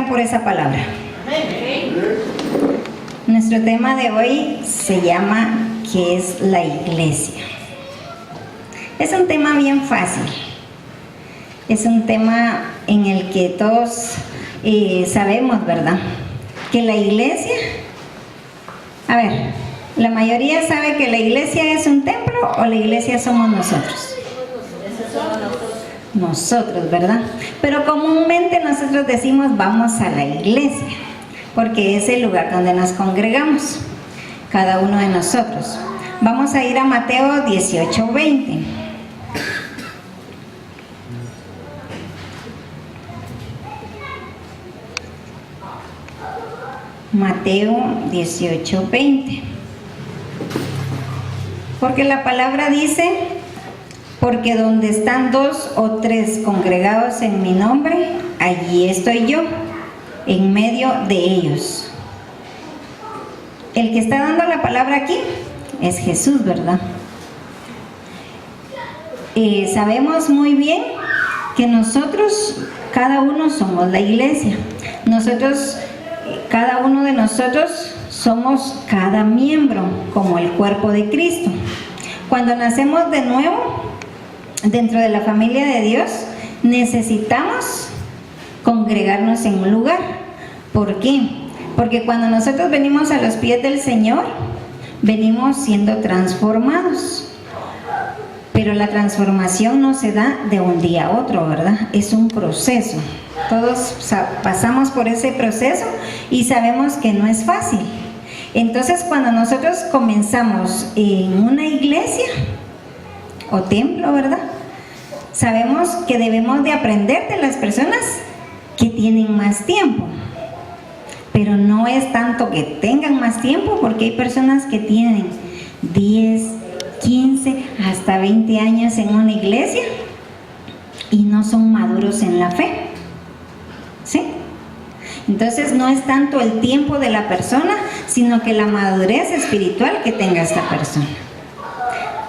están por esa palabra? Nuestro tema de hoy se llama ¿qué es la iglesia? Es un tema bien fácil. Es un tema en el que todos sabemos, ¿verdad? Que la iglesia, a ver, la mayoría sabe que la iglesia es un templo o la iglesia somos nosotros. Nosotros, ¿verdad? Pero comúnmente nosotros decimos vamos a la iglesia, porque es el lugar donde nos congregamos, cada uno de nosotros. Vamos a ir a Mateo 18:20. Mateo 18:20. Porque la palabra dice, porque donde están 2 o 3 congregados en mi nombre, allí estoy yo, en medio de ellos. El que está dando la palabra aquí es Jesús, ¿verdad? Sabemos muy bien que nosotros, cada uno somos la iglesia. Cada uno de nosotros somos cada miembro, como el cuerpo de Cristo. Cuando nacemos de nuevo, dentro de la familia de Dios, necesitamos congregarnos en un lugar. ¿Por qué? Porque cuando nosotros venimos a los pies del Señor, venimos siendo transformados. Pero la transformación no se da de un día a otro, ¿verdad? Es un proceso. Todos pasamos por ese proceso y sabemos que no es fácil. Entonces, cuando nosotros comenzamos en una iglesia o templo, ¿verdad? Sabemos que debemos de aprender de las personas que tienen más tiempo. Pero no es tanto que tengan más tiempo, porque hay personas que tienen 10, 15, hasta 20 años en una iglesia y no son maduros en la fe. ¿Sí? Entonces no es tanto el tiempo de la persona, sino que la madurez espiritual que tenga esta persona.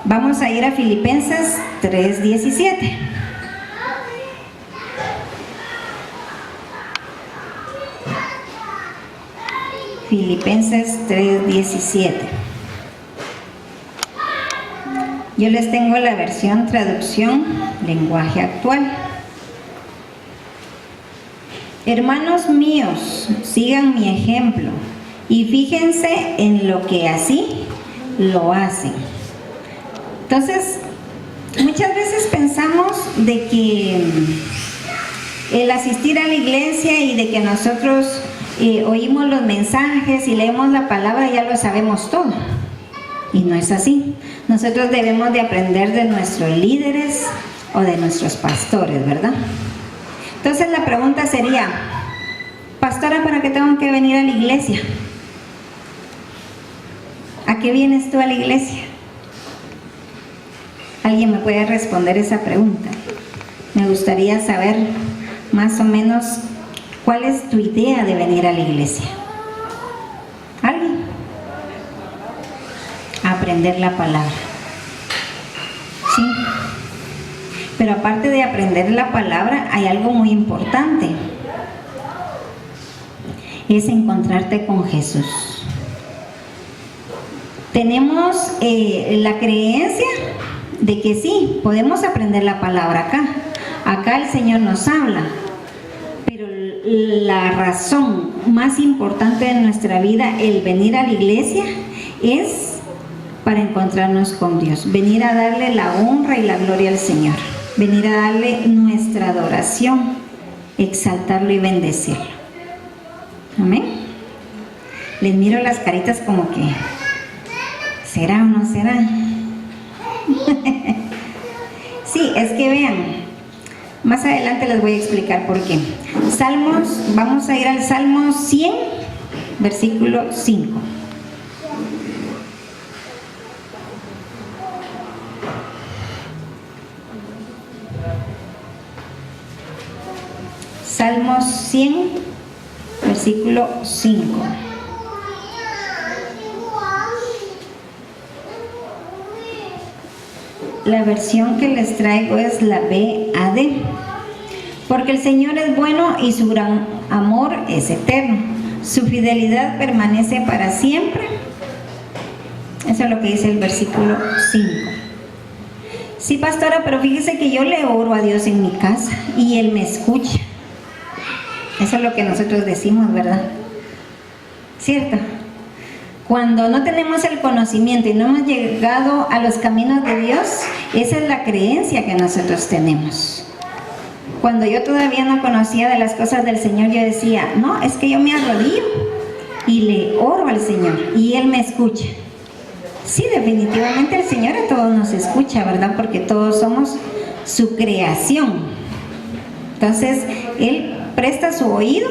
Vamos a ir a Filipenses 3:17. Filipenses 3:17. Yo les tengo la versión traducción lenguaje actual. Hermanos míos, sigan mi ejemplo y fíjense en lo que así lo hacen. Entonces, muchas veces pensamos de que el asistir a la iglesia y de que nosotros oímos los mensajes y leemos la palabra ya lo sabemos todo. Y no es así. Nosotros debemos de aprender de nuestros líderes o de nuestros pastores, ¿verdad? Entonces la pregunta sería, pastora, ¿para qué tengo que venir a la iglesia? ¿A qué vienes tú a la iglesia? ¿Alguien me puede responder esa pregunta? Me gustaría saber más o menos cuál es tu idea de venir a la iglesia. ¿Alguien? A aprender la palabra. Sí. Pero aparte de aprender la palabra, hay algo muy importante. Es encontrarte con Jesús. Tenemos la creencia de que sí, podemos aprender la palabra acá. Acá el Señor nos habla. Pero la razón más importante de nuestra vida, el venir a la iglesia, es para encontrarnos con Dios. Venir a darle la honra y la gloria al Señor. Venir a darle nuestra adoración, exaltarlo y bendecirlo. Amén. Les miro las caritas como que, ¿será o no será? Sí, es que vean, más adelante les voy a explicar por qué. Salmos, vamos a ir al Salmo 100, versículo 5. Salmos 100, versículo 5. La versión que les traigo es la BAD. Porque el Señor es bueno y su gran amor es eterno. Su fidelidad permanece para siempre. Eso es lo que dice el versículo 5. Sí, pastora, pero fíjese que yo le oro a Dios en mi casa y Él me escucha. Eso es lo que nosotros decimos, ¿verdad? ¿Cierto? Cuando no tenemos el conocimiento y no hemos llegado a los caminos de Dios, esa es la creencia que nosotros tenemos. Cuando yo todavía no conocía de las cosas del Señor, yo decía, no, es que yo me arrodillo y le oro al Señor y Él me escucha. Sí, definitivamente el Señor a todos nos escucha, ¿verdad? Porque todos somos su creación. Entonces, Él presta su oído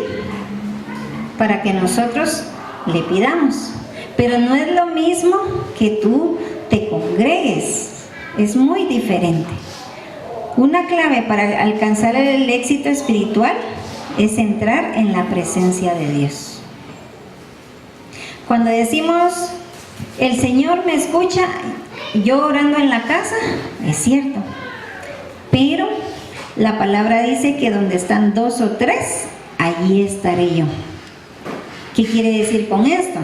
para que nosotros le pidamos. Pero no es lo mismo que tú te congregues. Es muy diferente. Una clave para alcanzar el éxito espiritual es entrar en la presencia de Dios. Cuando decimos, el Señor me escucha, yo orando en la casa, es cierto. Pero la palabra dice que donde están 2 o 3, allí estaré yo. ¿Qué quiere decir con esto?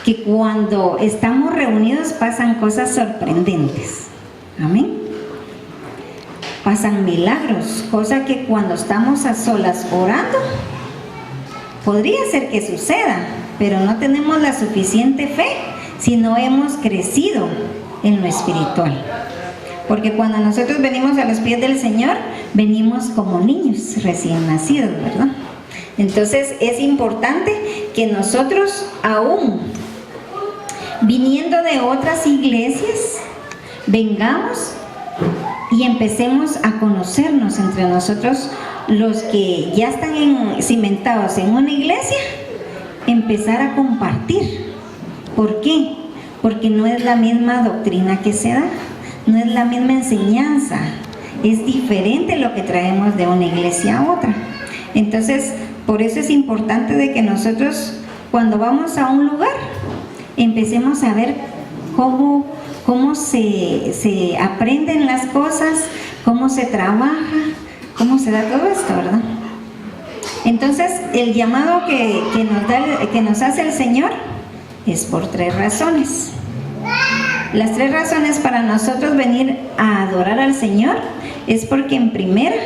Que cuando estamos reunidos pasan cosas sorprendentes. Amén. Pasan milagros, cosa que cuando estamos a solas orando, podría ser que suceda, pero no tenemos la suficiente fe si no hemos crecido en lo espiritual. Porque cuando nosotros venimos a los pies del Señor, venimos como niños recién nacidos, ¿verdad? Entonces es importante que nosotros, aún viniendo de otras iglesias, vengamos y empecemos a conocernos entre nosotros, los que ya están cimentados en una iglesia, empezar a compartir. ¿Por qué? Porque no es la misma doctrina que se da, no es la misma enseñanza, es diferente lo que traemos de una iglesia a otra. Entonces, por eso es importante de que nosotros, cuando vamos a un lugar, empecemos a ver cómo se aprenden las cosas, cómo se trabaja, cómo se da todo esto, ¿verdad? Entonces, el llamado que nos hace el Señor es por 3 razones. Las 3 razones para nosotros venir a adorar al Señor es porque en primera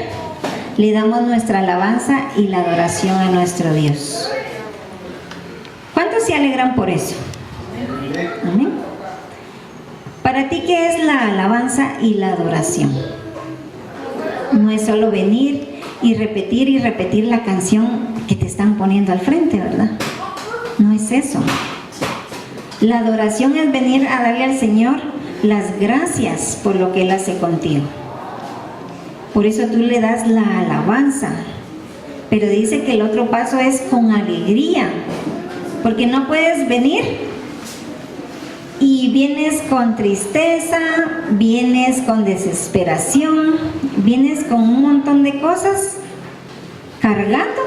le damos nuestra alabanza y la adoración a nuestro Dios. ¿Cuántos se alegran por eso? Amén. Para ti, ¿qué es la alabanza y la adoración? No es solo venir y repetir la canción que te están poniendo al frente, ¿verdad? No es eso. La adoración es venir a darle al Señor las gracias por lo que Él hace contigo. Por eso tú le das la alabanza. Pero dice que el otro paso es con alegría. Porque no puedes venir y vienes con tristeza, vienes con desesperación, vienes con un montón de cosas cargando,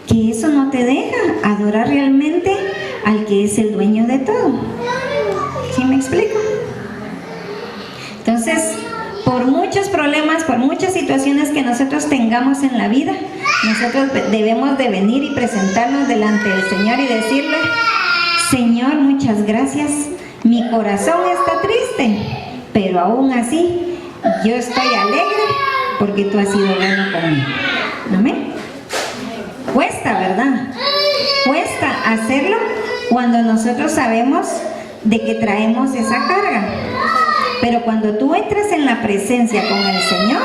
que eso no te deja adorar realmente al que es el dueño de todo. ¿Sí me explico? Entonces, por muchos problemas, por muchas situaciones que nosotros tengamos en la vida, nosotros debemos de venir y presentarnos delante del Señor y decirle: Señor, muchas gracias, mi corazón está triste, pero aún así yo estoy alegre porque tú has sido bueno conmigo. Amén. Cuesta, ¿verdad? Cuesta hacerlo cuando nosotros sabemos de que traemos esa carga. Pero cuando tú entras en la presencia con el Señor,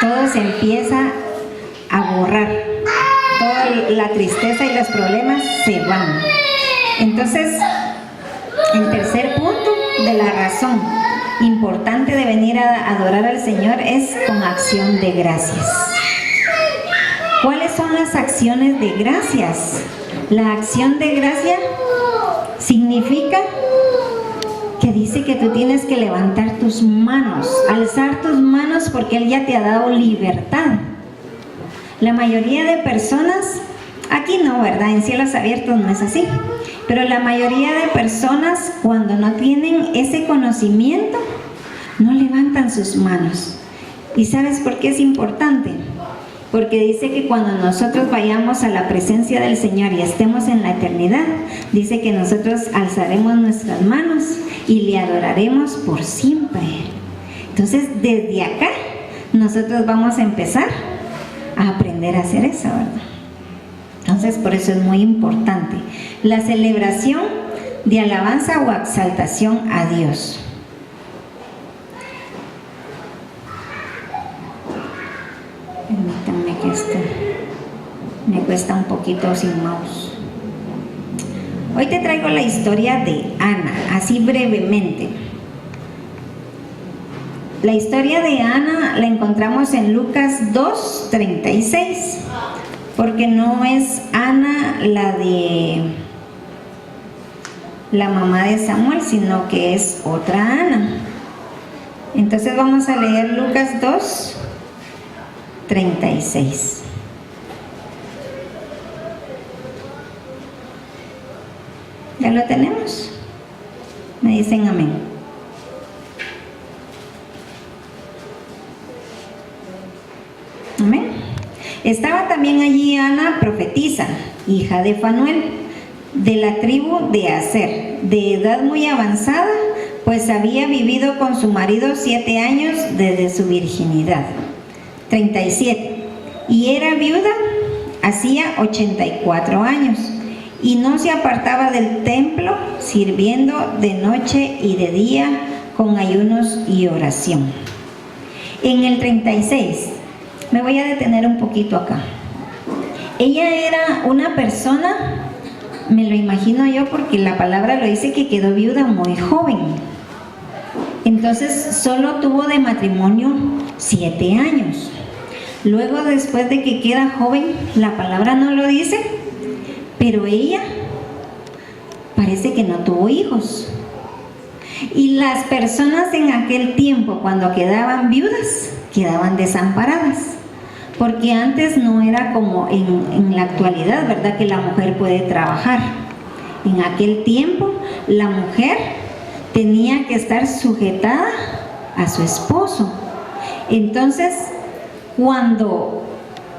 todo se empieza a borrar. Toda la tristeza y los problemas se van. Entonces, el tercer punto de la razón importante de venir a adorar al Señor es con acción de gracias. ¿Cuáles son las acciones de gracias? La acción de gracia significa que dice que tú tienes que levantar tus manos, alzar tus manos, porque Él ya te ha dado libertad. La mayoría de personas, aquí no, ¿verdad? En cielos abiertos no es así, pero la mayoría de personas, cuando no tienen ese conocimiento, no levantan sus manos. ¿Y sabes por qué es importante? Porque dice que cuando nosotros vayamos a la presencia del Señor y estemos en la eternidad, dice que nosotros alzaremos nuestras manos y le adoraremos por siempre. Entonces, desde acá, nosotros vamos a empezar a aprender a hacer eso, ¿verdad? Entonces, por eso es muy importante la celebración de alabanza o exaltación a Dios. Permítanme que esto me cuesta un poquito sin mouse. Hoy te traigo la historia de Ana, así brevemente. La historia de Ana la encontramos en Lucas 2:36, porque no es Ana la mamá de Samuel, sino que es otra Ana. Entonces vamos a leer Lucas 2:36. ¿Ya lo tenemos? Me dicen amén. Amén. Estaba también allí Ana, profetisa, hija de Fanuel, de la tribu de Aser, de edad muy avanzada, pues había vivido con su marido 7 años desde su virginidad. 37. Y era viuda hacía 84 años, y no se apartaba del templo, sirviendo de noche y de día con ayunos y oración. En el 36, me voy a detener un poquito acá. Ella era una persona, me lo imagino yo porque la palabra lo dice, que quedó viuda muy joven. Entonces solo tuvo de matrimonio 7 años. Luego, después de que queda joven, la palabra no lo dice, pero ella parece que no tuvo hijos. Y las personas en aquel tiempo, cuando quedaban viudas, quedaban desamparadas, porque antes no era como en la actualidad, ¿verdad?, que la mujer puede trabajar. En aquel tiempo la mujer tenía que estar sujetada a su esposo. Entonces, cuando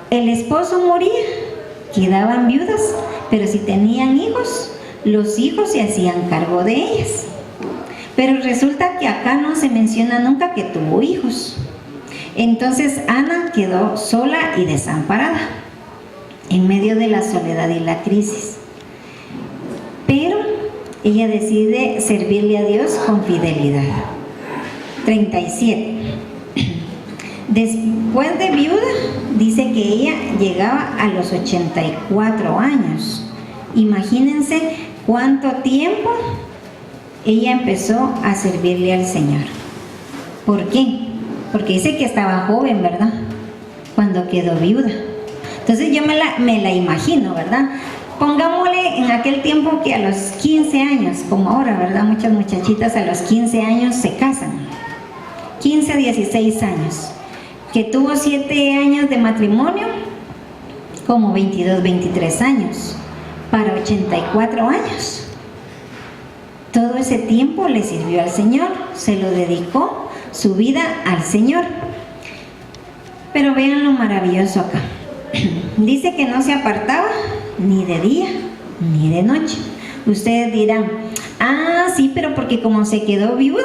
el esposo moría, quedaban viudas, pero si tenían hijos, los hijos se hacían cargo de ellas. Pero resulta que acá no se menciona nunca que tuvo hijos. Entonces Ana quedó sola y desamparada en medio de la soledad y la crisis. Pero ella decide servirle a Dios con fidelidad. 37. Después de viuda, dice que ella llegaba a los 84 años. Imagínense cuánto tiempo ella empezó a servirle al Señor. ¿Por qué? Porque dice que estaba joven, ¿verdad?, cuando quedó viuda. Entonces yo me la imagino, ¿verdad? Pongámosle en aquel tiempo que a los 15 años, como ahora, ¿verdad? Muchas muchachitas a los 15 años se casan. 15 a 16 años. Que tuvo 7 años de matrimonio, como 22, 23 años, para 84 años. Todo ese tiempo le sirvió al Señor, se lo dedicó su vida al Señor. Pero vean lo maravilloso acá. Dice que no se apartaba ni de día ni de noche. Ustedes dirán, ah, sí, pero porque como se quedó viuda,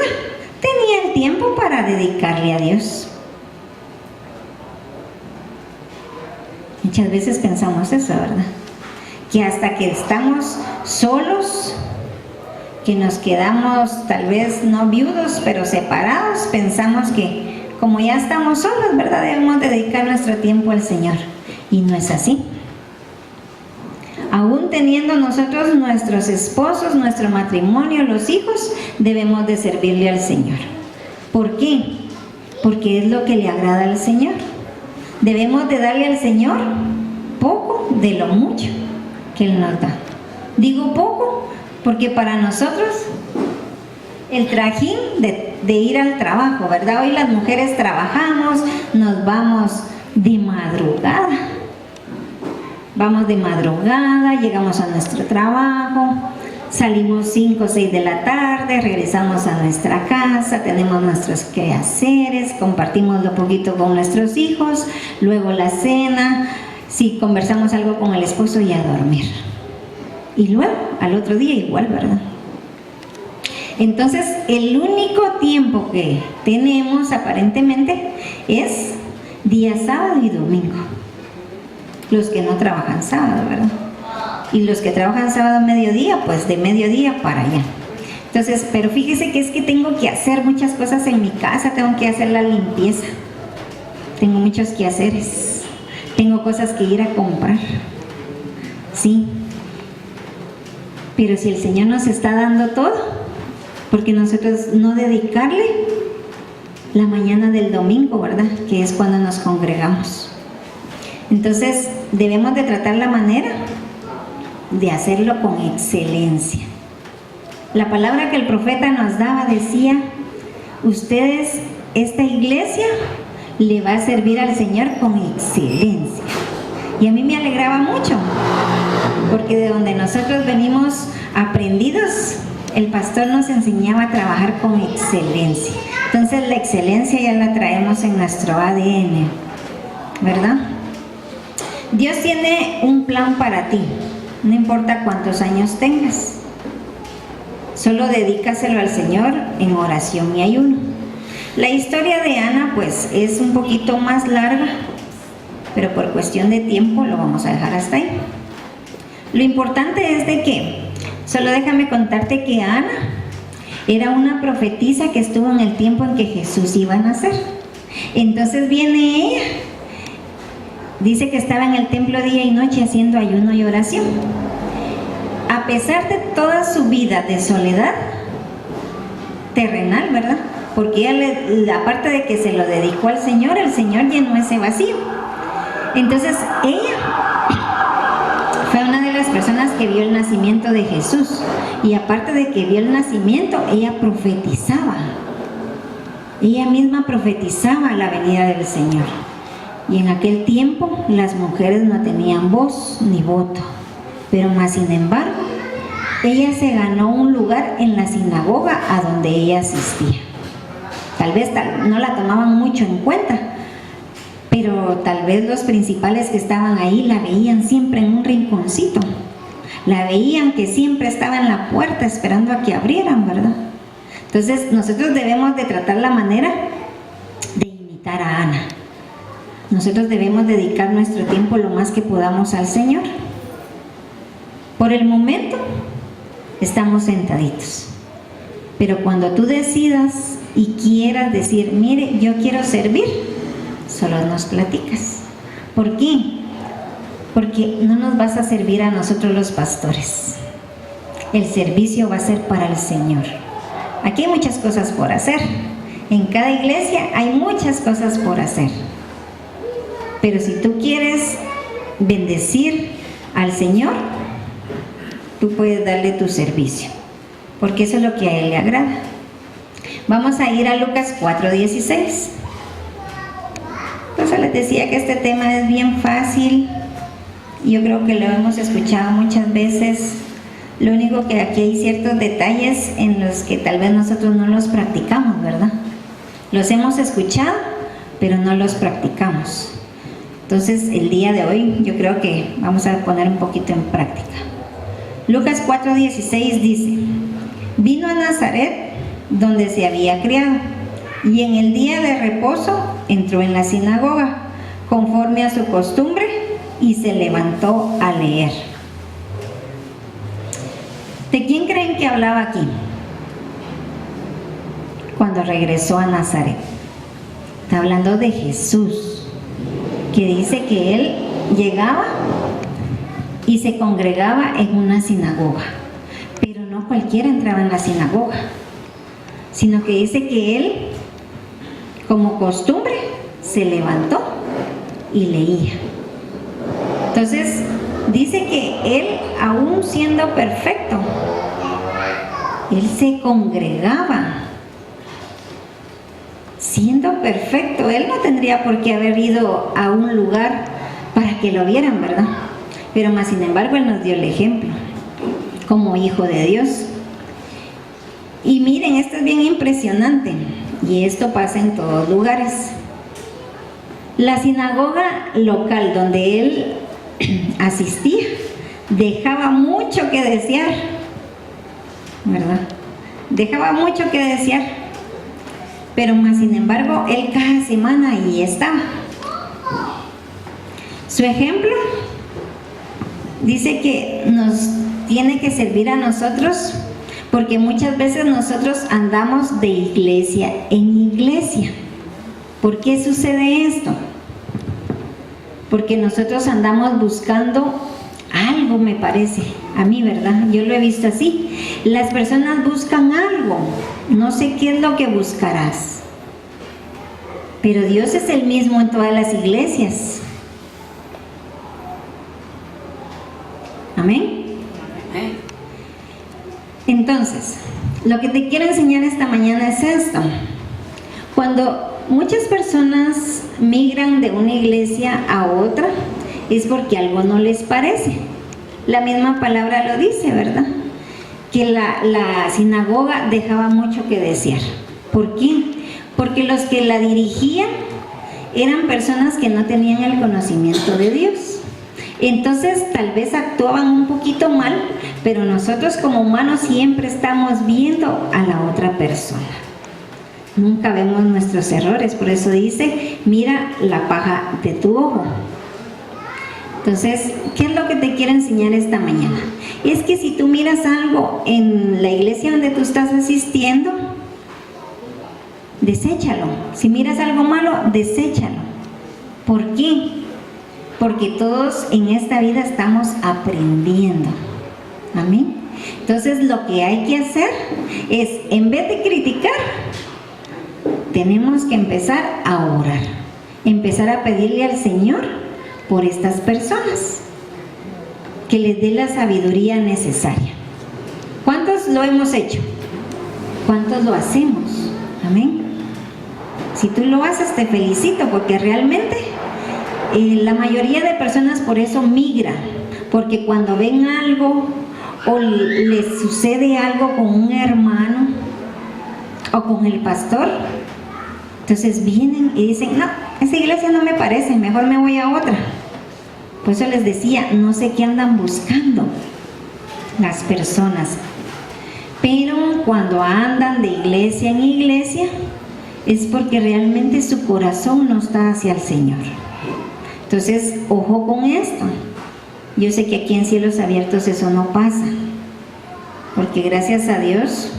tenía el tiempo para dedicarle a Dios. Muchas veces pensamos eso, ¿verdad? Que hasta que estamos solos, que nos quedamos tal vez no viudos, pero separados, pensamos que como ya estamos solos, ¿verdad?, debemos dedicar nuestro tiempo al Señor. Y no es así. Aún teniendo nosotros nuestros esposos, nuestro matrimonio, los hijos, debemos de servirle al Señor. ¿Por qué? Porque es lo que le agrada al Señor. Debemos de darle al Señor poco de lo mucho que Él nos da. Digo poco porque para nosotros el trajín de ir al trabajo, ¿verdad? Hoy las mujeres trabajamos, nos vamos de madrugada. Vamos de madrugada, llegamos a nuestro trabajo, salimos 5 o 6 de la tarde, regresamos a nuestra casa, tenemos nuestros quehaceres, compartimos lo poquito con nuestros hijos, luego la cena, si conversamos algo con el esposo y a dormir. Y luego, al otro día igual, ¿verdad? Entonces, el único tiempo que tenemos aparentemente es día sábado y domingo. Los que no trabajan sábado, ¿verdad? Y los que trabajan sábado a mediodía, pues de mediodía para allá. Entonces, pero fíjese que es que tengo que hacer muchas cosas en mi casa, tengo que hacer la limpieza, tengo muchos quehaceres, tengo cosas que ir a comprar, sí. Pero si el Señor nos está dando todo, ¿por qué nosotros no dedicarle la mañana del domingo, verdad? Que es cuando nos congregamos. Entonces, debemos de tratar la manera de hacerlo con excelencia. La palabra que el profeta nos daba decía, ustedes, esta iglesia le va a servir al Señor con excelencia. Y a mí me alegraba mucho, porque de donde nosotros venimos aprendidos, el pastor nos enseñaba a trabajar con excelencia. Entonces la excelencia ya la traemos en nuestro ADN, ¿verdad? Dios tiene un plan para ti, no importa cuántos años tengas. Solo dedícaselo al Señor en oración y ayuno. La historia de Ana pues es un poquito más larga, pero por cuestión de tiempo lo vamos a dejar hasta ahí. Lo importante es de que, solo déjame contarte que Ana era una profetisa que estuvo en el tiempo en que Jesús iba a nacer. Entonces viene ella, dice que estaba en el templo día y noche haciendo ayuno y oración. A pesar de toda su vida de soledad terrenal, ¿verdad? Porque ella, aparte de que se lo dedicó al Señor, el Señor llenó ese vacío. Entonces ella fue una de las personas que vio el nacimiento de Jesús. Y aparte de que vio el nacimiento, ella profetizaba. Ella misma profetizaba la venida del Señor. Y en aquel tiempo las mujeres no tenían voz ni voto. Pero más sin embargo, ella se ganó un lugar en la sinagoga a donde ella asistía. Tal vez no la tomaban mucho en cuenta, pero tal vez los principales que estaban ahí la veían siempre en un rinconcito. La veían que siempre estaba en la puerta esperando a que abrieran, ¿verdad? Entonces nosotros debemos de tratar la manera de imitar a Ana. Nosotros debemos dedicar nuestro tiempo lo más que podamos al Señor. Por el momento estamos sentaditos, pero cuando tú decidas y quieras decir, mire, yo quiero servir, solo nos platicas. ¿Por qué? Porque no nos vas a servir a nosotros los pastores. El servicio va a ser para el Señor. Aquí hay muchas cosas por hacer. En cada iglesia hay muchas cosas por hacer. Pero si tú quieres bendecir al Señor, tú puedes darle tu servicio, porque eso es lo que a Él le agrada. Vamos a ir a Lucas 4:16. Entonces les decía que este tema es bien fácil. Yo creo que lo hemos escuchado muchas veces. Lo único que aquí hay ciertos detalles en los que tal vez nosotros no los practicamos, ¿verdad? Los hemos escuchado, pero no los practicamos. Entonces el día de hoy yo creo que vamos a poner un poquito en práctica. Lucas 4:16 dice, vino a Nazaret, donde se había criado, y en el día de reposo entró en la sinagoga, conforme a su costumbre, y se levantó a leer. ¿De quién creen que hablaba aquí? Cuando regresó a Nazaret. Está hablando de Jesús, que dice que Él llegaba y se congregaba en una sinagoga, pero no cualquiera entraba en la sinagoga, sino que dice que Él, como costumbre, se levantó y leía. Entonces dice que Él, aún siendo perfecto, Él se congregaba. Siendo perfecto, Él no tendría por qué haber ido a un lugar para que lo vieran, ¿verdad? Pero más sin embargo Él nos dio el ejemplo. como hijo de Dios. Y miren, esto es bien impresionante, y esto pasa en todos lugares. La sinagoga local donde él asistía dejaba mucho que desear, ¿verdad? Dejaba mucho que desear, pero más sin embargo, él cada semana ahí estaba. Su ejemplo dice que nos tiene que servir a nosotros, porque muchas veces nosotros andamos de iglesia en iglesia. ¿Por qué sucede esto? Porque nosotros andamos buscando algo, me parece, a mí, ¿verdad? Yo lo he visto así. Las personas buscan algo, no sé qué es lo que buscarás, pero Dios es el mismo en todas las iglesias. Amén. Entonces, lo que te quiero enseñar esta mañana es esto. Cuando muchas personas migran de una iglesia a otra, es porque algo no les parece. La misma palabra lo dice, ¿verdad? Que la sinagoga dejaba mucho que desear. ¿Por qué? Porque los que la dirigían eran personas que no tenían el conocimiento de Dios. Entonces tal vez actuaban un poquito mal, pero nosotros como humanos siempre estamos viendo a la otra persona. Nunca vemos nuestros errores, por eso dice, mira la paja de tu ojo. Entonces, ¿qué es lo que te quiero enseñar esta mañana? Es que si tú miras algo en la iglesia donde tú estás asistiendo, deséchalo. Si miras algo malo, deséchalo. ¿Por qué? Porque todos en esta vida estamos aprendiendo. Amén. Entonces, lo que hay que hacer es, en vez de criticar, tenemos que empezar a orar, empezar a pedirle al Señor por estas personas, que les dé la sabiduría necesaria. ¿Cuántos lo hemos hecho? ¿Cuántos lo hacemos? Amén. Si tú lo haces, te felicito, porque realmente la mayoría de personas por eso migran, porque cuando ven algo o les sucede algo con un hermano o con el pastor, entonces vienen y dicen, no, esa iglesia no me parece, mejor me voy a otra. Por eso les decía, no sé qué andan buscando las personas, pero cuando andan de iglesia en iglesia es porque realmente su corazón no está hacia el Señor. Entonces, ojo con esto. Yo sé que aquí en Cielos Abiertos eso no pasa, porque gracias a Dios,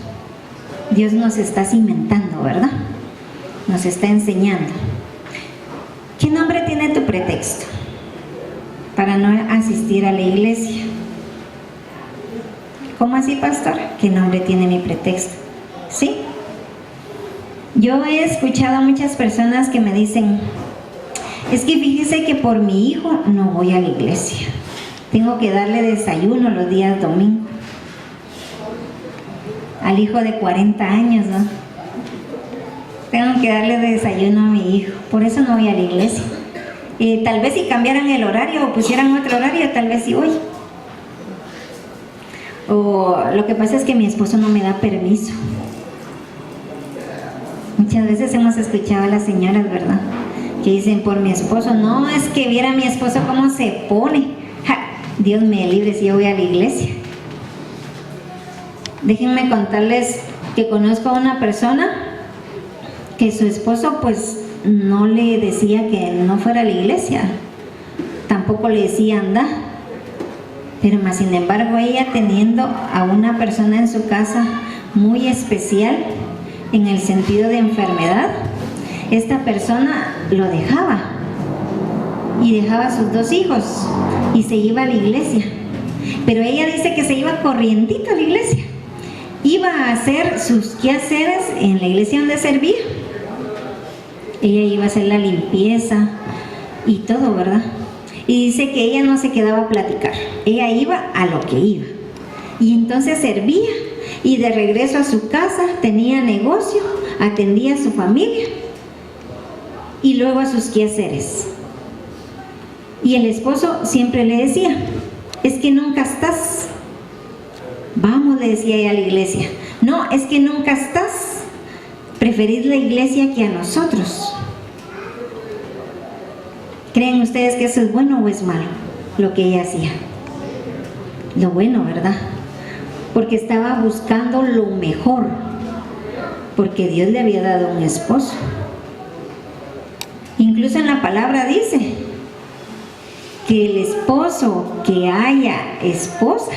Dios nos está cimentando, ¿verdad? Nos está enseñando. ¿Qué nombre tiene tu pretexto para no asistir a la iglesia? ¿Cómo así, pastor? ¿Qué nombre tiene mi pretexto? ¿Sí? Yo he escuchado a muchas personas que me dicen, es que fíjese que por mi hijo no voy a la iglesia. Tengo que darle desayuno los días domingos. Al hijo de 40 años, ¿no? Tengo que darle desayuno a mi hijo. Por eso no voy a la iglesia. Tal vez si cambiaran el horario o pusieran otro horario, tal vez sí voy. O lo que pasa es que mi esposo no me da permiso. Muchas veces hemos escuchado a las señoras, ¿verdad?, que dicen, por mi esposo, no, es que viera a mi esposo cómo se pone. ¡Ja! Dios me libre si yo voy a la iglesia. Déjenme contarles que conozco a una persona que su esposo pues no le decía que no fuera a la iglesia, tampoco le decía anda, pero más sin embargo ella, teniendo a una persona en su casa muy especial en el sentido de enfermedad, esta persona lo dejaba y dejaba a sus 2 hijos y se iba a la iglesia. Pero ella dice que se iba corrientito a la iglesia, iba a hacer sus quehaceres en la iglesia donde servía. Ella iba a hacer la limpieza y todo, ¿verdad? Y dice que ella no se quedaba a platicar, ella iba a lo que iba. Y entonces servía y de regreso a su casa tenía negocio, atendía a su familia y luego a sus quehaceres. Y el esposo siempre le decía, es que nunca estás. Vamos, le decía ella a la iglesia. No, es que nunca estás. Preferís la iglesia que a nosotros. ¿Creen ustedes que eso es bueno o es malo? Lo que ella hacía. Lo bueno, ¿verdad? Porque estaba buscando lo mejor. Porque Dios le había dado un esposo. Incluso en la palabra dice que el esposo que haya esposa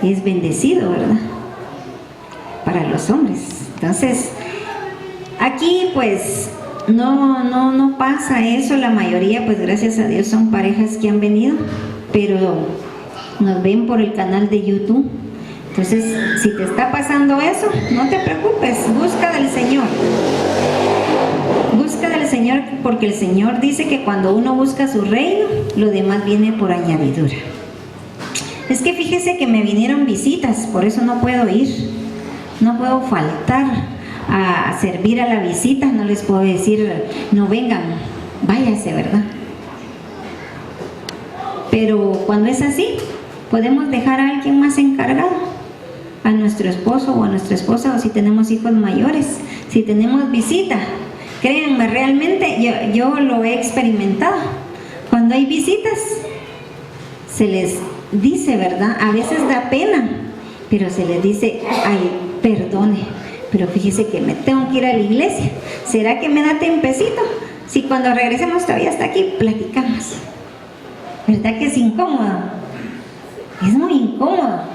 es bendecido, ¿verdad? Para los hombres. Entonces, aquí pues no pasa eso. La mayoría, pues gracias a Dios, son parejas que han venido, pero nos ven por el canal de YouTube. Entonces, si te está pasando eso, no te preocupes, busca del Señor. Busca del Señor, porque el Señor dice que cuando uno busca su reino, lo demás viene por añadidura. Es que fíjese que me vinieron visitas, por eso no puedo ir, no puedo faltar a servir a la visita, no les puedo decir, no vengan, váyase, ¿verdad? Pero cuando es así, podemos dejar a alguien más encargado, a nuestro esposo o a nuestra esposa, o si tenemos hijos mayores, si tenemos visita. Créanme, realmente yo lo he experimentado. Cuando hay visitas, se les dice, ¿verdad? A veces da pena, pero se les dice, ay, perdone, pero fíjese que me tengo que ir a la iglesia. ¿Será que me da tiempecito? Si cuando regresemos todavía está aquí, platicamos. ¿Verdad que es incómodo? Es muy incómodo.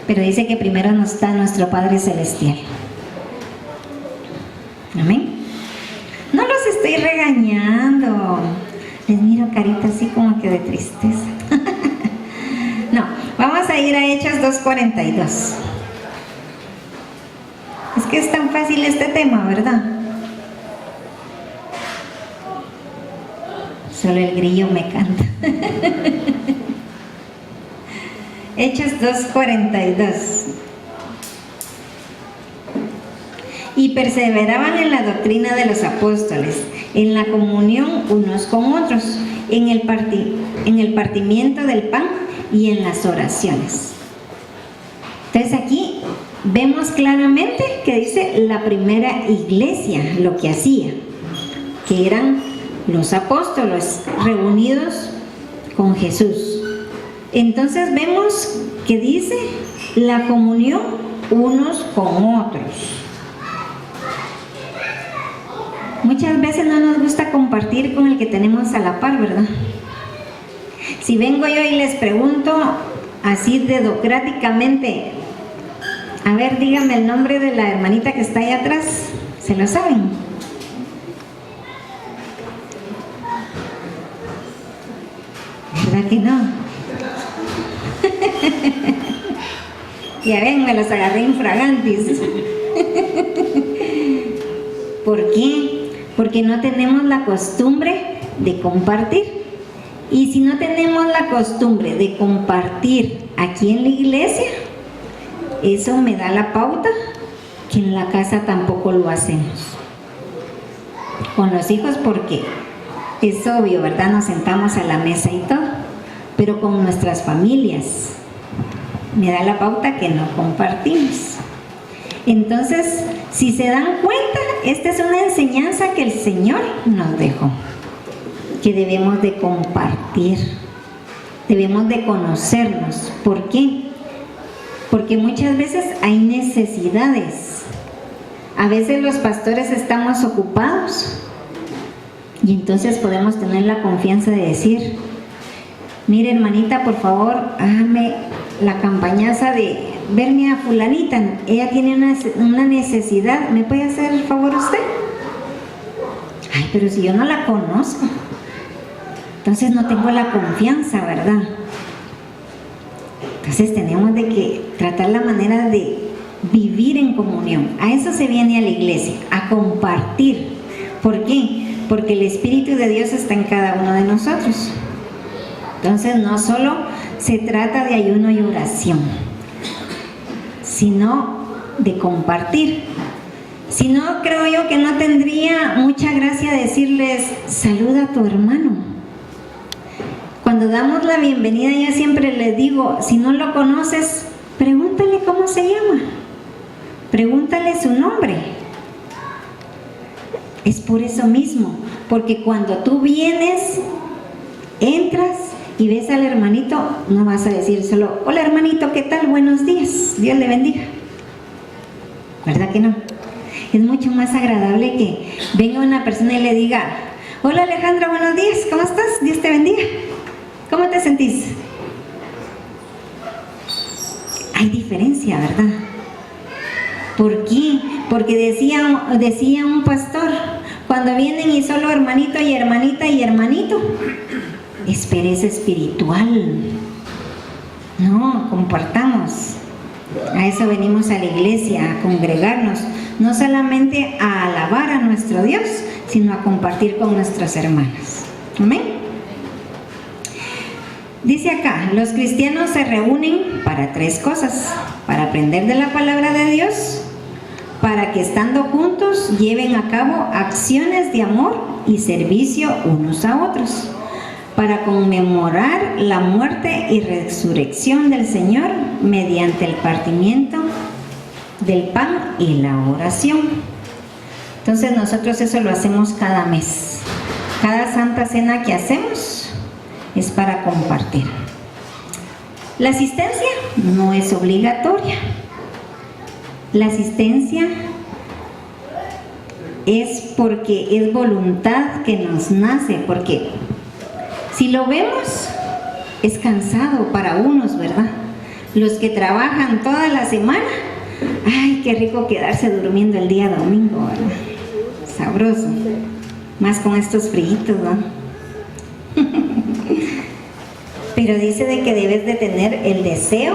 Pero dice que primero nos está nuestro Padre Celestial. Amén. No los estoy regañando. Les miro carita así como que de tristeza. No, vamos a ir a Hechos 2:42. Es que es tan fácil este tema, ¿verdad? Solo el grillo me canta. Hechos 2:42. Y perseveraban en la doctrina de los apóstoles, en la comunión unos con otros, en el partimiento del pan y en las oraciones. Entonces aquí vemos claramente que dice la primera iglesia, lo que hacía, que eran los apóstoles reunidos con Jesús. Entonces vemos que dice la comunión unos con otros. Muchas veces no nos gusta compartir con el que tenemos a la par, ¿verdad? Si vengo yo y les pregunto así dedocráticamente, a ver, díganme el nombre de la hermanita que está ahí atrás, ¿se lo saben? ¿Verdad que no? Ya ven, me los agarré infragantis. ¿Por qué? Porque no tenemos la costumbre de compartir. Y si no tenemos la costumbre de compartir aquí en la iglesia, eso me da la pauta que en la casa tampoco lo hacemos. Con los hijos, porque es obvio, ¿verdad? Nos sentamos a la mesa y todo, pero con nuestras familias me da la pauta que no compartimos. Entonces, si se dan cuenta, esta es una enseñanza que el Señor nos dejó, que debemos de compartir, debemos de conocernos. ¿Por qué? Porque muchas veces hay necesidades. A veces los pastores estamos ocupados y entonces podemos tener la confianza de decir, mire hermanita, por favor, hágame la campañaza de verme a fulanita, ella tiene una necesidad, ¿me puede hacer el favor usted? Ay, pero si yo no la conozco, entonces no tengo la confianza, ¿verdad? Entonces tenemos de que tratar la manera de vivir en comunión. A eso se viene a la iglesia, a compartir. ¿Por qué? Porque el Espíritu de Dios está en cada uno de nosotros. Entonces no solo se trata de ayuno y oración, sino de compartir. Si no, creo yo que no tendría mucha gracia decirles, saluda a tu hermano. Cuando damos la bienvenida, yo siempre les digo, si no lo conoces, Pregúntale cómo se llama. Pregúntale su nombre. Es por eso mismo, porque cuando tú vienes, entras y ves al hermanito, no vas a decir solo, hola hermanito, ¿qué tal? Buenos días, Dios le bendiga. ¿Verdad que no? Es mucho más agradable que venga una persona y le diga, hola Alejandra, buenos días, ¿cómo estás? Dios te bendiga. ¿Cómo te sentís? Hay diferencia, ¿verdad? ¿Por qué? Porque decía un pastor, cuando vienen y solo hermanito y hermanita y hermanito, es pereza espiritual. No, compartamos. A eso venimos a la iglesia, a congregarnos, no solamente a alabar a nuestro Dios, sino a compartir con nuestros hermanos. Amén. Dice acá, los cristianos se reúnen para 3 cosas: para aprender de la palabra de Dios, para que estando juntos lleven a cabo acciones de amor y servicio unos a otros, para conmemorar la muerte y resurrección del Señor mediante el partimiento del pan y la oración. Entonces nosotros eso lo hacemos cada mes. Cada Santa Cena que hacemos es para compartir. La asistencia no es obligatoria. La asistencia es porque es voluntad que nos nace, porque si lo vemos, es cansado para unos, ¿verdad? Los que trabajan toda la semana, ay, qué rico quedarse durmiendo el día domingo, ¿verdad? Sabroso. Más con estos fríitos, ¿no? Pero dice de que debes de tener el deseo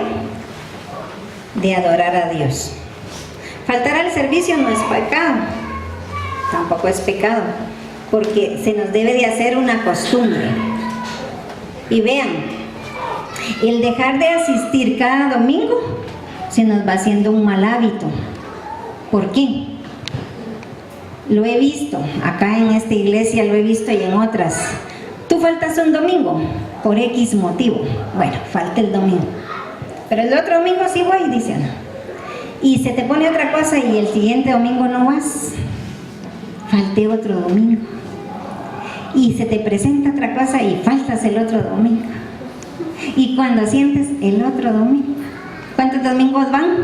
de adorar a Dios. Faltar al servicio no es pecado, tampoco es pecado, porque se nos debe de hacer una costumbre. Y vean, el dejar de asistir cada domingo se nos va haciendo un mal hábito. ¿Por qué? Lo he visto, acá en esta iglesia lo he visto y en otras. Tú faltas un domingo por X motivo. Bueno, falta el domingo. Pero el otro domingo sí voy, dice no. Y se te pone otra cosa y el siguiente domingo no vas. Falté otro domingo. Y se te presenta otra cosa y faltas el otro domingo. Y cuando sientes el otro domingo. ¿Cuántos domingos van?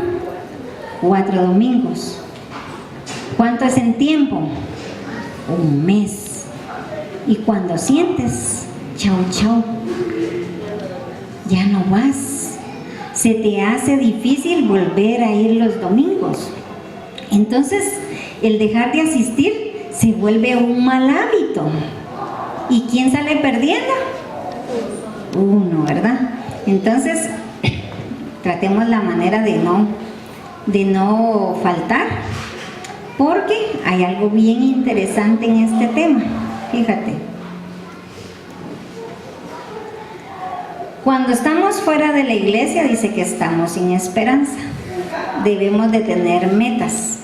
4 domingos. ¿Cuánto es en tiempo? Un mes. Y cuando sientes, chau, chau, ya no vas. Se te hace difícil volver a ir los domingos. Entonces, el dejar de asistir se vuelve un mal hábito. ¿Y quién sale perdiendo? Uno, ¿verdad? Entonces, tratemos la manera de no faltar, porque hay algo bien interesante en este tema. Fíjate. Cuando estamos fuera de la iglesia, dice que estamos sin esperanza. Debemos de tener metas,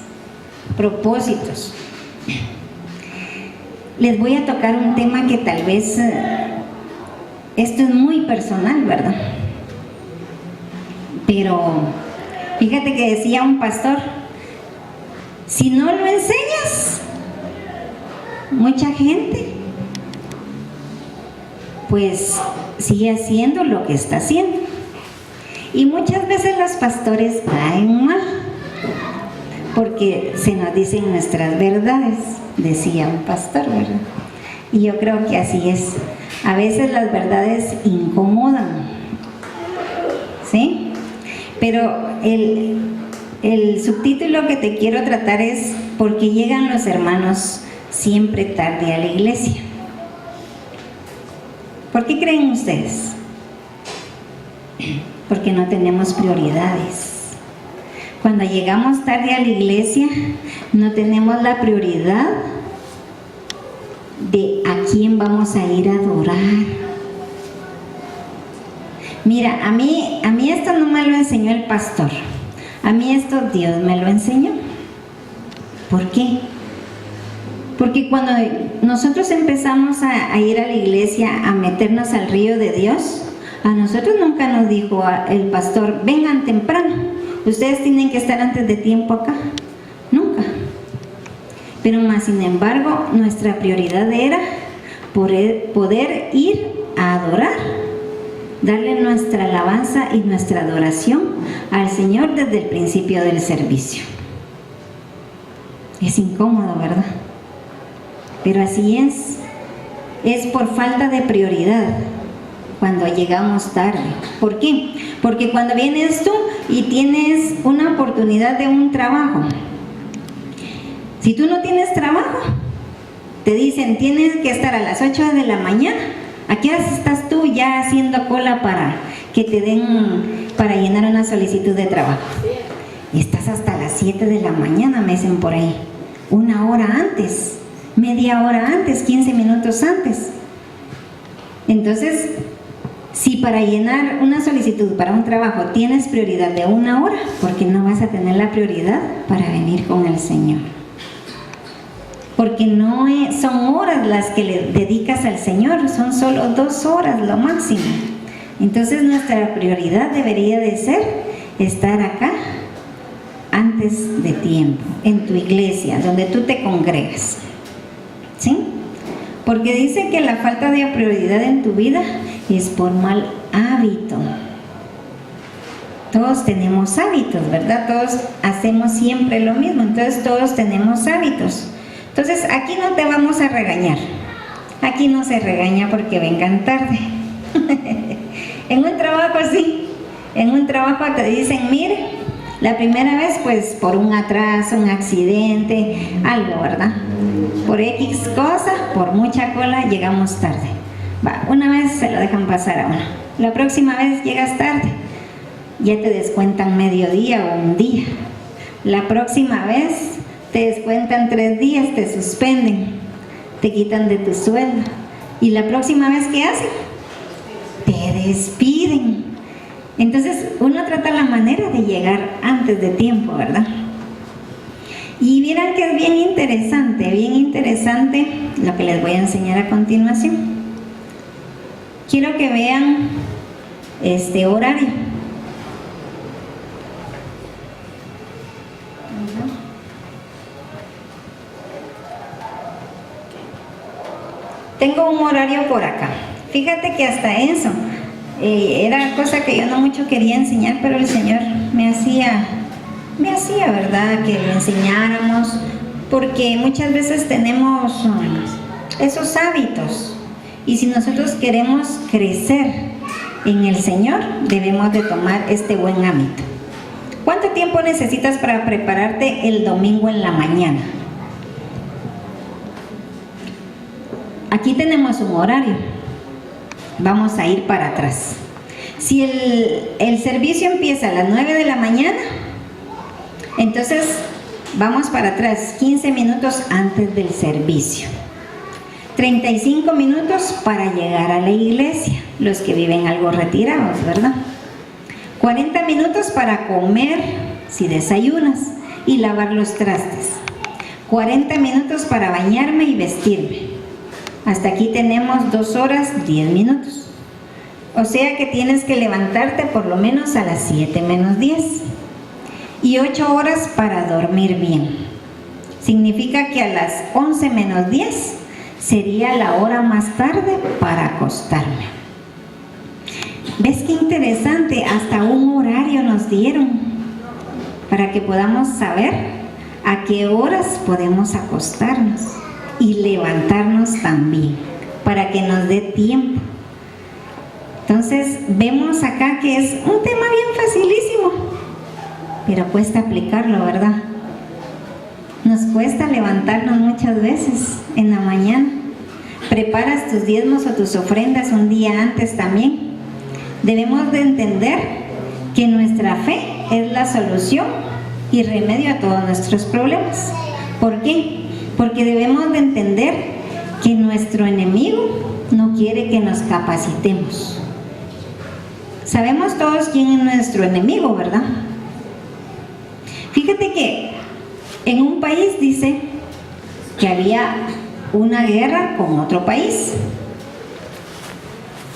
propósitos. Les voy a tocar un tema que tal vez, esto es muy personal, ¿verdad? Pero fíjate que decía un pastor, si no lo enseñas, mucha gente pues sigue haciendo lo que está haciendo. Y muchas veces los pastores caen mal, porque se nos dicen nuestras verdades, decía un pastor, ¿verdad? Y yo creo que así es. A veces las verdades incomodan, ¿sí? Pero el subtítulo que te quiero tratar es ¿por qué llegan los hermanos siempre tarde a la iglesia? ¿Por qué creen ustedes? Porque no tenemos prioridades. Cuando llegamos tarde a la iglesia, no tenemos la prioridad de a quién vamos a ir a adorar. Mira, a mí esto no me lo enseñó el pastor. A mí esto Dios me lo enseñó. ¿Por qué? Porque cuando nosotros empezamos a ir a la iglesia, a meternos al río de Dios, A nosotros nunca nos dijo el pastor, vengan temprano, ustedes tienen que estar antes de tiempo acá. Nunca. Pero más sin embargo, nuestra prioridad era poder ir a adorar, darle nuestra alabanza y nuestra adoración al Señor desde el principio del servicio. Es incómodo, ¿verdad? Pero así es. Es por falta de prioridad cuando llegamos tarde. ¿Por qué? Porque cuando vienes tú y tienes una oportunidad de un trabajo, si tú no tienes trabajo, te dicen tienes que estar a las 8 de la mañana. ¿A qué horas estás tú ya haciendo cola para que te den, para llenar una solicitud de trabajo? Y estás hasta las 7 de la mañana, me dicen por ahí. Una hora antes, media hora antes, 15 minutos antes. Entonces, si para llenar una solicitud para un trabajo tienes prioridad de una hora, ¿por qué no vas a tener la prioridad para venir con el Señor? Porque no son horas las que le dedicas al Señor, son solo 2 horas lo máximo. Entonces nuestra prioridad debería de ser estar acá antes de tiempo, en tu iglesia, donde tú te congregas. ¿Sí? Porque dice que la falta de prioridad en tu vida es por mal hábito. Todos tenemos hábitos, ¿verdad? Todos hacemos siempre lo mismo, entonces todos tenemos hábitos. Entonces, aquí no te vamos a regañar. Aquí no se regaña porque vengan tarde. En un trabajo sí. En un trabajo te dicen, mire, la primera vez pues por un atraso, un accidente, algo, ¿verdad? Por X cosa, por mucha cola, llegamos tarde. Va, una vez se lo dejan pasar a uno. La próxima vez llegas tarde, ya te descuentan mediodía o un día. La próxima vez te descuentan 3 días, te suspenden, te quitan de tu sueldo. Y la próxima vez, ¿qué hacen? Te despiden. Entonces, uno trata la manera de llegar antes de tiempo, ¿verdad? Y vieran que es bien interesante lo que les voy a enseñar a continuación. Quiero que vean este horario. Tengo un horario por acá. Fíjate que hasta eso era cosa que yo no mucho quería enseñar, pero el Señor me hacía, ¿verdad?, que lo enseñáramos, porque muchas veces tenemos esos hábitos, y si nosotros queremos crecer en el Señor, debemos de tomar este buen hábito. ¿Cuánto tiempo necesitas para prepararte el domingo en la mañana? Aquí tenemos un horario. Vamos a ir para atrás. Si el servicio empieza a las 9 de la mañana, entonces vamos para atrás 15 minutos antes del servicio. 35 minutos para llegar a la iglesia, los que viven algo retirados, ¿verdad? 40 minutos para comer, si desayunas, y lavar los trastes. 40 minutos para bañarme y vestirme. Hasta aquí tenemos 2 horas, 10 minutos. O sea que tienes que levantarte por lo menos a las 7 menos 10. Y 8 horas para dormir bien. Significa que a las 11 menos 10 sería la hora más tarde para acostarme. ¿Ves qué interesante? Hasta un horario nos dieron para que podamos saber a qué horas podemos acostarnos. Y levantarnos también, para que nos dé tiempo. Entonces, vemos acá que es un tema bien facilísimo, pero cuesta aplicarlo, ¿verdad? Nos cuesta levantarnos muchas veces en la mañana. Preparas tus diezmos o tus ofrendas un día antes también. Debemos de entender que nuestra fe es la solución y remedio a todos nuestros problemas. ¿Por qué? Porque debemos de entender que nuestro enemigo no quiere que nos capacitemos. Sabemos todos quién es nuestro enemigo, ¿verdad? Fíjate que en un país dice que había una guerra con otro país.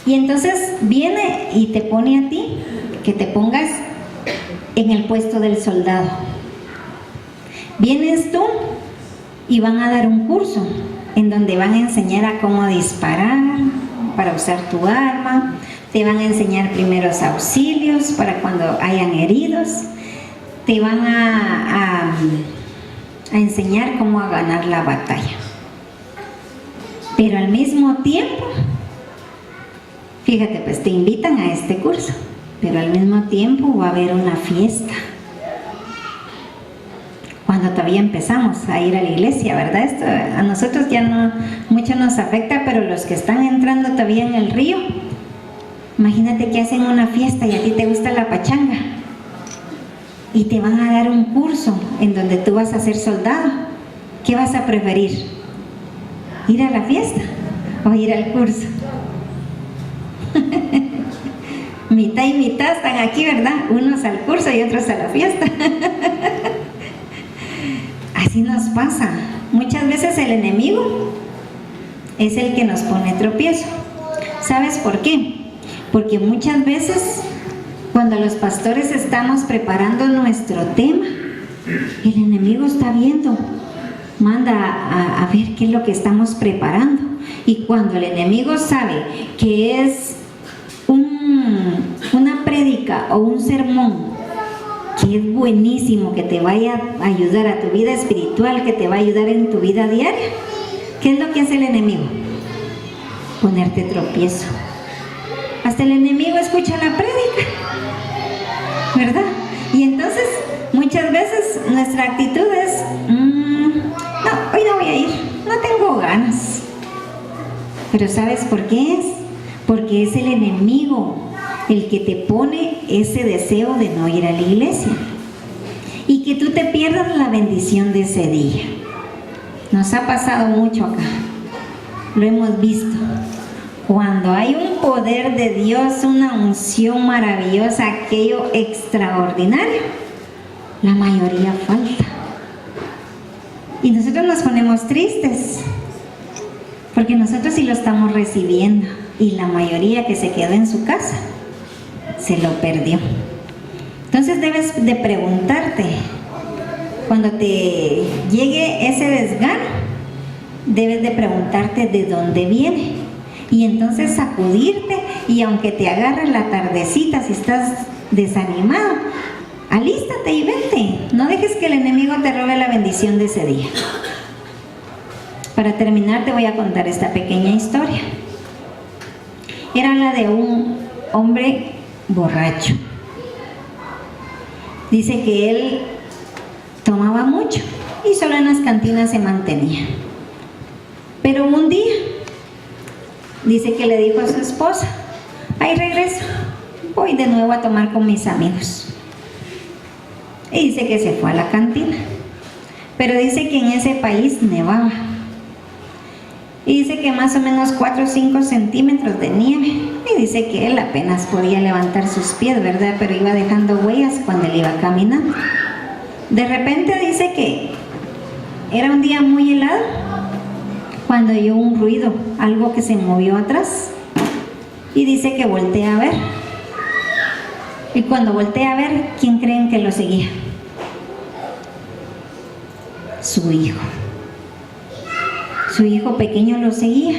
Y entonces viene y te pone a ti que te pongas en el puesto del soldado. Vienes tú y van a dar un curso en donde van a enseñar a cómo disparar para usar tu arma, te van a enseñar primeros auxilios para cuando hayan heridos, te van a enseñar cómo a ganar la batalla. Pero al mismo tiempo, fíjate, pues te invitan a este curso, pero al mismo tiempo va a haber una fiesta. Cuando todavía empezamos a ir a la iglesia, ¿verdad? Esto a nosotros ya no mucho nos afecta, pero los que están entrando todavía en el río, imagínate que hacen una fiesta y a ti te gusta la pachanga y te van a dar un curso en donde tú vas a ser soldado. ¿Qué vas a preferir? ¿Ir a la fiesta o ir al curso? Mitad y mitad están aquí, ¿verdad? Unos al curso y otros a la fiesta. Así nos pasa. Muchas veces el enemigo es el que nos pone tropiezo. ¿Sabes por qué? Porque muchas veces cuando los pastores estamos preparando nuestro tema, el enemigo está viendo, manda a ver qué es lo que estamos preparando. Y cuando el enemigo sabe que es una prédica o un sermón que es buenísimo, que te vaya a ayudar a tu vida espiritual, que te va a ayudar en tu vida diaria, ¿qué es lo que hace el enemigo? Ponerte tropiezo. Hasta el enemigo escucha la prédica, ¿verdad? Y entonces muchas veces nuestra actitud es no, hoy no voy a ir, no tengo ganas. Pero ¿sabes por qué es? Porque es el enemigo el que te pone ese deseo de no ir a la iglesia y que tú te pierdas la bendición de ese día. Nos ha pasado mucho acá, lo hemos visto. Cuando hay un poder de Dios, una unción maravillosa, aquello extraordinario, la mayoría falta. Y nosotros nos ponemos tristes, porque nosotros sí lo estamos recibiendo, y la mayoría que se quedó en su casa, se lo perdió. Entonces debes de preguntarte, cuando te llegue ese desgano, debes de preguntarte de dónde viene. Y entonces sacudirte, y aunque te agarre la tardecita, si estás desanimado, alístate y vente. No dejes que el enemigo te robe la bendición de ese día. Para terminar, te voy a contar esta pequeña historia. Era la de un hombre borracho. Dice que él tomaba mucho y solo en las cantinas se mantenía. Pero un día dice que le dijo a su esposa: ahí regreso, voy de nuevo a tomar con mis amigos. Y dice que se fue a la cantina, pero dice que en ese país nevaba. Y dice que más o menos 4 o 5 centímetros de nieve. Y dice que él apenas podía levantar sus pies, ¿verdad? Pero iba dejando huellas cuando él iba caminando. De repente dice que era un día muy helado, cuando oyó un ruido, algo que se movió atrás. Y dice que voltea a ver. Y cuando voltea a ver, ¿quién creen que lo seguía? Su hijo. Su hijo pequeño lo seguía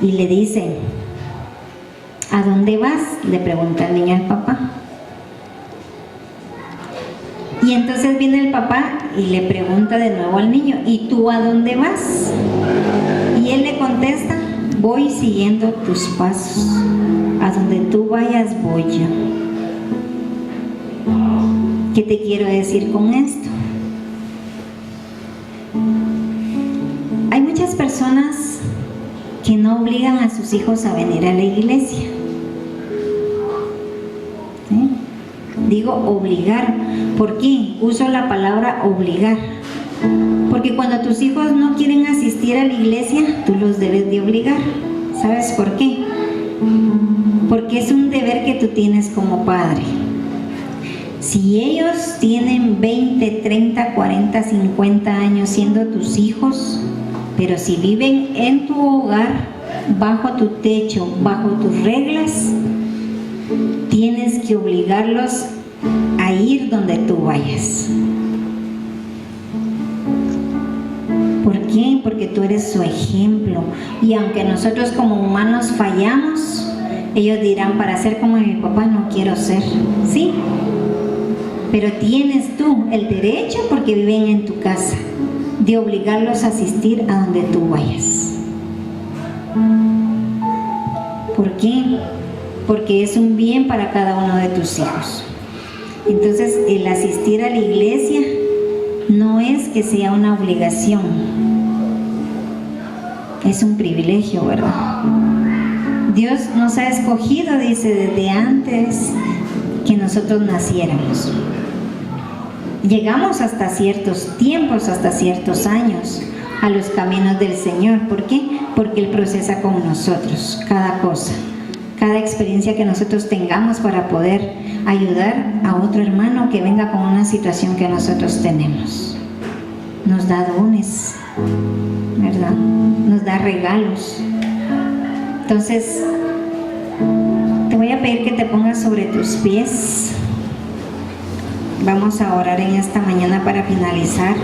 y le dice: ¿a dónde vas?, le pregunta el niño al papá. Y entonces viene el papá y le pregunta de nuevo al niño: ¿y tú a dónde vas? Y él le contesta: voy siguiendo tus pasos, a donde tú vayas voy yo. ¿Qué te quiero decir con esto? Hay muchas personas que no obligan a sus hijos a venir a la iglesia. ¿Sí? Digo obligar. ¿Por qué uso la palabra obligar? Porque cuando tus hijos no quieren asistir a la iglesia, tú los debes de obligar. ¿Sabes por qué? Porque es un deber que tú tienes como padre. Si ellos tienen 20, 30, 40, 50 años siendo tus hijos, pero si viven en tu hogar, bajo tu techo, bajo tus reglas, tienes que obligarlos a ir donde tú vayas. ¿Por qué? Porque tú eres su ejemplo. Y aunque nosotros como humanos fallamos, ellos dirán, para ser como mi papá no quiero ser. ¿Sí? Pero tienes tú el derecho, porque viven en tu casa, de obligarlos a asistir a donde tú vayas. ¿Por qué? Porque es un bien para cada uno de tus hijos. Entonces, el asistir a la iglesia no es que sea una obligación, es un privilegio, ¿verdad? Dios nos ha escogido, dice, desde antes que nosotros naciéramos. Llegamos hasta ciertos tiempos, hasta ciertos años, a los caminos del Señor. ¿Por qué? Porque Él procesa con nosotros cada cosa, cada experiencia que nosotros tengamos para poder ayudar a otro hermano que venga con una situación que nosotros tenemos. Nos da dones, ¿verdad? Nos da regalos. Entonces, te voy a pedir que te pongas sobre tus pies. Vamos a orar en esta mañana para finalizar.